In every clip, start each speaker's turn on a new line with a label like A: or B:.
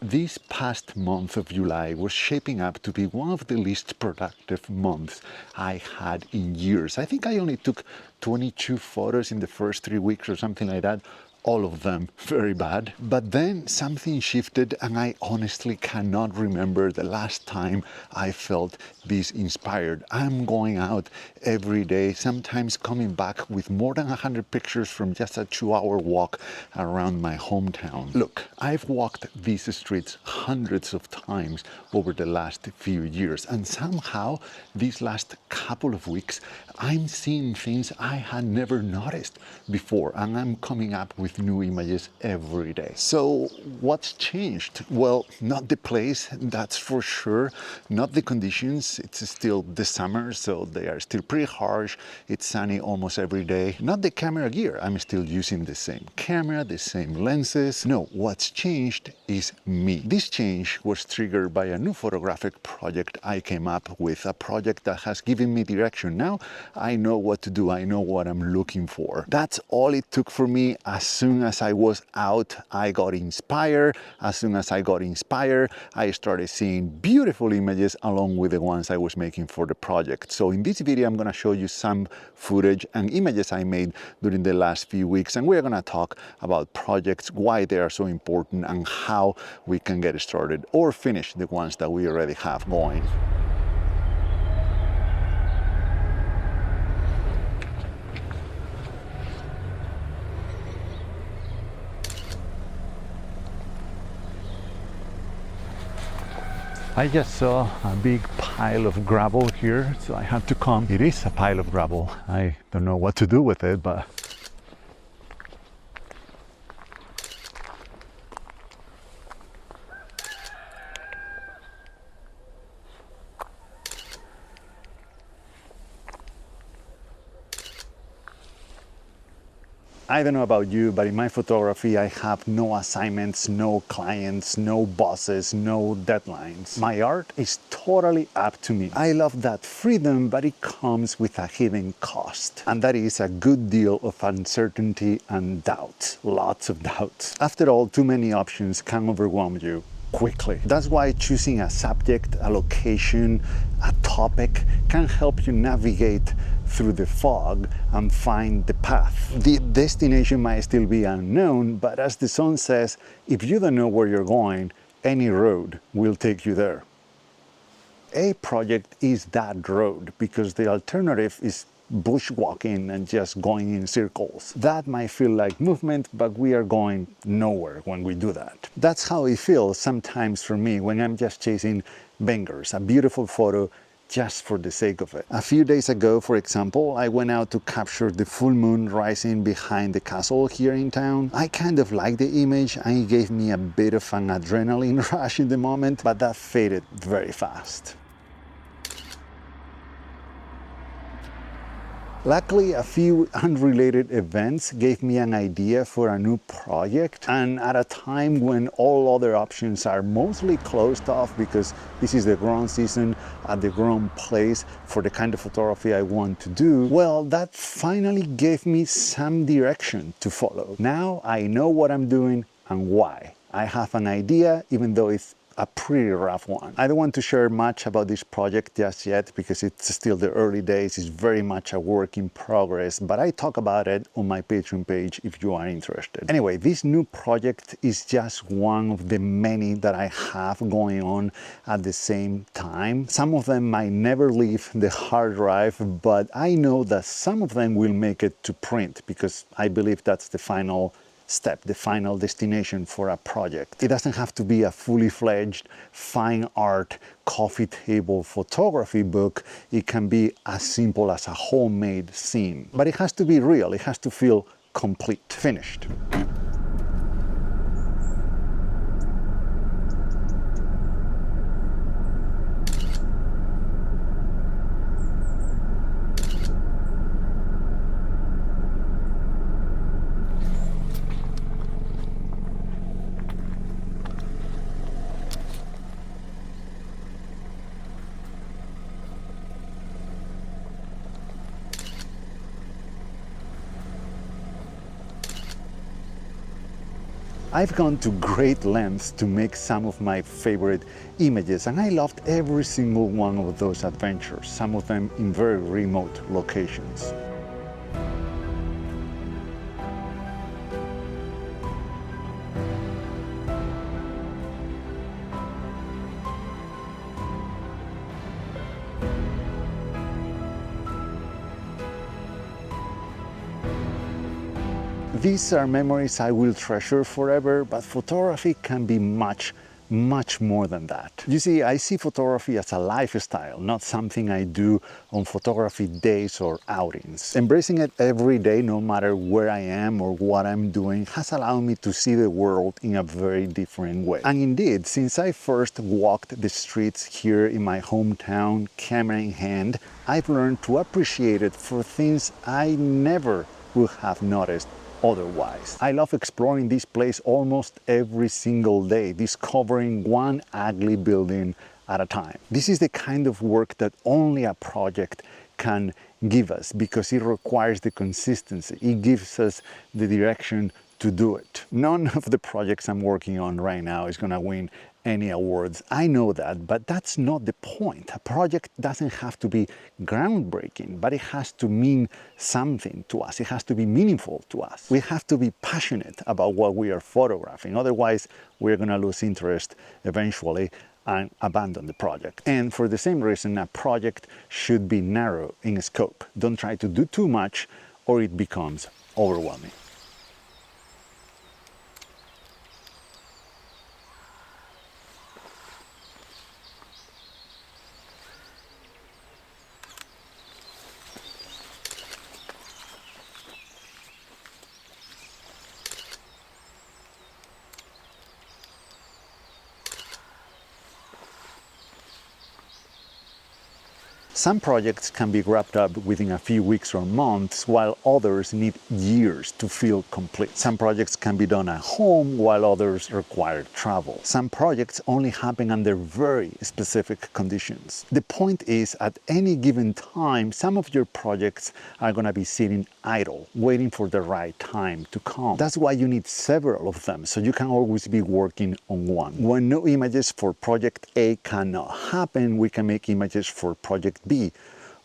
A: This past month of July was shaping up to be one of the least productive months I had in years. I think I only took 22 photos in the first 3 weeks or something like that. All of them very bad. But then something shifted and I honestly cannot remember the last time I felt this inspired. I'm going out every day, sometimes coming back with more than 100 pictures from just a 2-hour walk around my hometown. Look, I've walked these streets hundreds of times over the last few years, and somehow these last couple of weeks I'm seeing things I had never noticed before, and I'm coming up with new images every day. So what's changed? Well, not the place, that's for sure, not the conditions. It's still the summer, so they are still pretty harsh. It's sunny almost every day. Not the camera gear. I'm still using the same camera, the same lenses. No, what's changed is me. This change was triggered by a new photographic project I came up with, a project that has given me direction. Now I know what to do. I know what I'm looking for. That's all it took for me. As soon as I was out, I got inspired. As soon as I got inspired, I started seeing beautiful images along with the ones I was making for the project. So in this video, I'm going to show you some footage and images I made during the last few weeks, and we're going to talk about projects, why they are so important, and how we can get started or finish the ones that we already have going. I just saw a big pile of gravel here, so I had to come. It is a pile of gravel. I don't know what to do with it, but I don't know about you, but in my photography, I have no assignments, no clients, no bosses, no deadlines. My art is totally up to me. I love that freedom, but it comes with a hidden cost. And that is a good deal of uncertainty and doubt, lots of doubts. After all, too many options can overwhelm you quickly. That's why choosing a subject, a location, a topic can help you navigate through the fog and find the path. The destination might still be unknown, but as the song says, if you don't know where you're going, any road will take you there. A project is that road because the alternative is bushwalking and just going in circles. That might feel like movement, but we are going nowhere when we do that. That's how it feels sometimes for me when I'm just chasing bangers, a beautiful photo just for the sake of it. A few days ago, for example, I went out to capture the full moon rising behind the castle here in town. I kind of liked the image and it gave me a bit of an adrenaline rush in the moment, but that faded very fast. Luckily, a few unrelated events gave me an idea for a new project, and at a time when all other options are mostly closed off because this is the wrong season at the wrong place for the kind of photography I want to do, well, that finally gave me some direction to follow. Now I know what I'm doing and why. I have an idea, even though it's a pretty rough one. I don't want to share much about this project just yet because it's still the early days. It's very much a work in progress, but I talk about it on my Patreon page if you are interested. Anyway, this new project is just one of the many that I have going on at the same time. Some of them might never leave the hard drive, but I know that some of them will make it to print because I believe that's the final step, the final destination for a project. It doesn't have to be a fully fledged fine art coffee table photography book. It can be as simple as a homemade scene, but it has to be real. It has to feel complete, finished. I've gone to great lengths to make some of my favorite images, and I loved every single one of those adventures, some of them in very remote locations. These are memories I will treasure forever, but photography can be much more than that. You see, I see photography as a lifestyle, not something I do on photography days or outings. Embracing it every day, no matter where I am or what I'm doing, has allowed me to see the world in a very different way. And indeed, since I first walked the streets here in my hometown, camera in hand, I've learned to appreciate it for things I never would have noticed otherwise. I love exploring this place almost every single day, discovering one ugly building at a time. This is the kind of work that only a project can give us, because it requires the consistency. It gives us the direction to do it. None of the projects I'm working on right now is gonna win any awards. I know that, but that's not the point. A project doesn't have to be groundbreaking, but it has to mean something to us. It has to be meaningful to us. We have to be passionate about what we are photographing. Otherwise, we're gonna lose interest eventually and abandon the project. And for the same reason, a project should be narrow in scope. Don't try to do too much or it becomes overwhelming. Some projects can be wrapped up within a few weeks or months, while others need years to feel complete. Some projects can be done at home, while others require travel. Some projects only happen under very specific conditions. The point is, at any given time, some of your projects are going to be sitting idle, waiting for the right time to come. That's why you need several of them, so you can always be working on one. When no images for project A cannot happen, we can make images for project B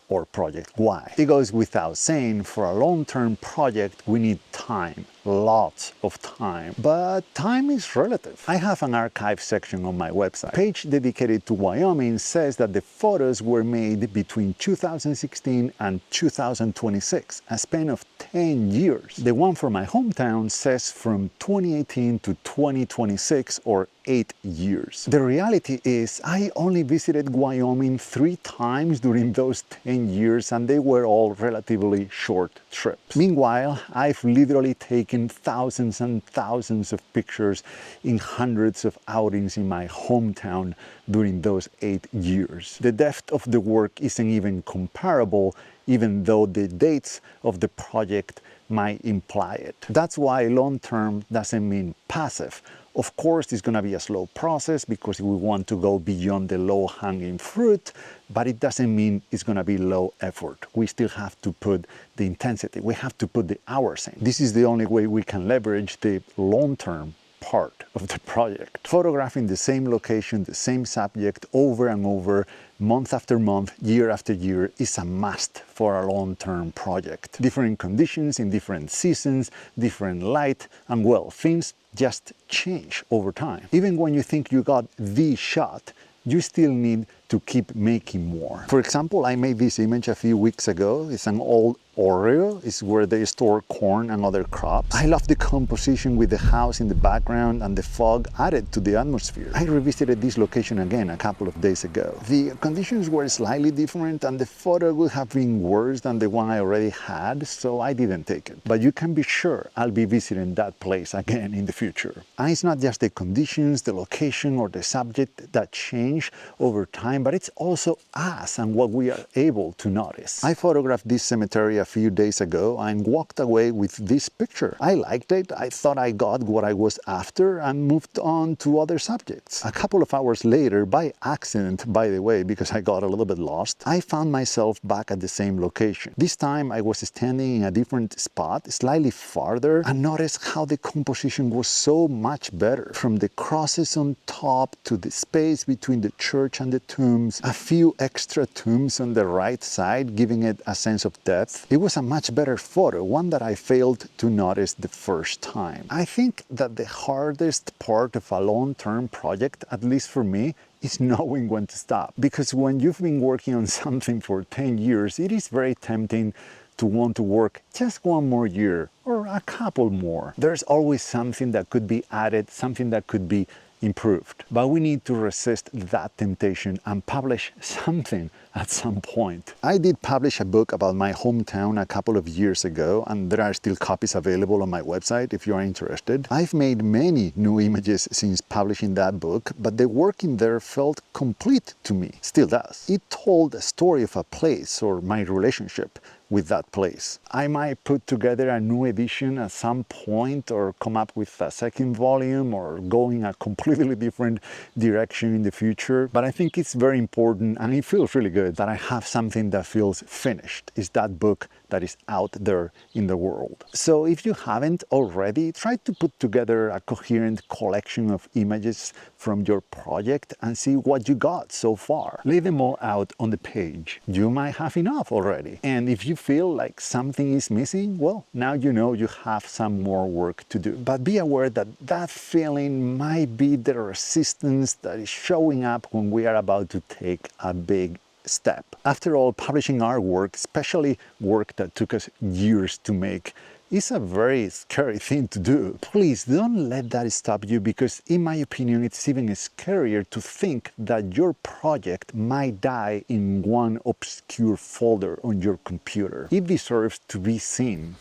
A: or project Y. It goes without saying, for a long-term project, we need time, lots of time. But time is relative. I have an archive section on my website. The page dedicated to Wyoming says that the photos were made between 2016 and 2026, a span of 10 years. The one for my hometown says from 2018 to 2026, or 8 years. The reality is, I only visited Wyoming 3 times during those 10 years, and they were all relatively short trips. Meanwhile, I've literally taken thousands and thousands of pictures in hundreds of outings in my hometown during those 8 years. The depth of the work isn't even comparable, even though the dates of the project might imply it. That's why long-term doesn't mean passive. Of course, it's going to be a slow process because we want to go beyond the low-hanging fruit, but it doesn't mean it's going to be low effort. We still have to put the intensity. We have to put the hours in. This is the only way we can leverage the long-term part of the project. Photographing the same location, the same subject over and over, month after month, year after year, is a must for a long-term project. Different conditions in different seasons, different light, and well, things just change over time. Even when you think you got the shot, you still need to keep making more. For example, I made this image a few weeks ago. It's an old Oreo. It's where they store corn and other crops. I love the composition with the house in the background and the fog added to the atmosphere. I revisited this location again a couple of days ago. The conditions were slightly different and the photo would have been worse than the one I already had, so I didn't take it. But you can be sure I'll be visiting that place again in the future. And it's not just the conditions, the location, or the subject that change over time, but it's also us and what we are able to notice. I photographed this cemetery a few days ago and walked away with this picture. I liked it, I thought I got what I was after and moved on to other subjects. A couple of hours later, by accident by the way, because I got a little bit lost, I found myself back at the same location. This time I was standing in a different spot, slightly farther, and noticed how the composition was so much better. From the crosses on top to the space between the church and the tombs, a few extra tombs on the right side giving it a sense of depth. It was a much better photo, one that I failed to notice the first time. I think that the hardest part of a long-term project, at least for me, is knowing when to stop. Because when you've been working on something for 10 years, it is very tempting to want to work just one more year or a couple more. There's always something that could be added, something that could be improved. But we need to resist that temptation and publish something at some point. I did publish a book about my hometown a couple of years ago, and there are still copies available on my website if you are interested. I've made many new images since publishing that book, but the work in there felt complete to me. Still does. It told a story of a place or my relationship with that place. I might put together a new edition at some point or come up with a second volume or go in a completely different direction in the future. But I think it's very important, and it feels really good, that I have something that feels finished. It's that book that is out there in the world. So if you haven't already, try to put together a coherent collection of images from your project and see what you got so far. Lay them all out on the page. You might have enough already. And if you feel like something is missing, well, now you know you have some more work to do. But be aware that that feeling might be the resistance that is showing up when we are about to take a big step. After all, publishing our work, especially work that took us years to make, is a very scary thing to do. Please don't let that stop you, because in my opinion it's even scarier to think that your project might die in one obscure folder on your computer. It deserves to be seen.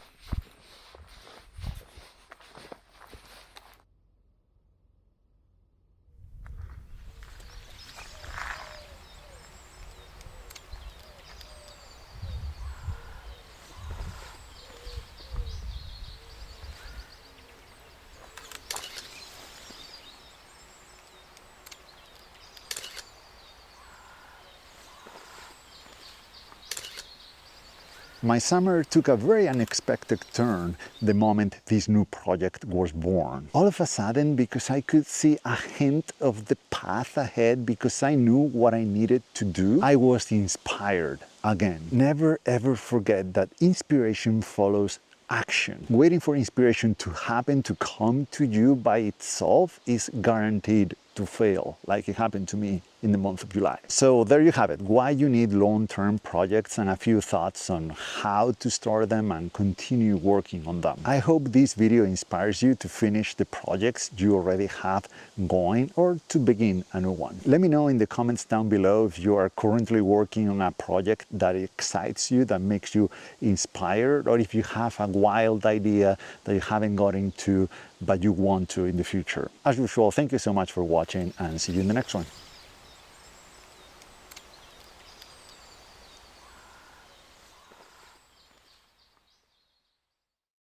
A: My summer took a very unexpected turn the moment this new project was born. All of a sudden, because I could see a hint of the path ahead, because I knew what I needed to do, I was inspired again. Never ever forget that inspiration follows action. Waiting for inspiration to happen, to come to you by itself, is guaranteed to fail, like it happened to me in the month of July. So there you have it, why you need long-term projects and a few thoughts on how to start them and continue working on them. I hope this video inspires you to finish the projects you already have going or to begin a new one. Let me know in the comments down below if you are currently working on a project that excites you, that makes you inspired, or if you have a wild idea that you haven't got into but you want to in the future. As usual, thank you so much for watching, and see you in the next one.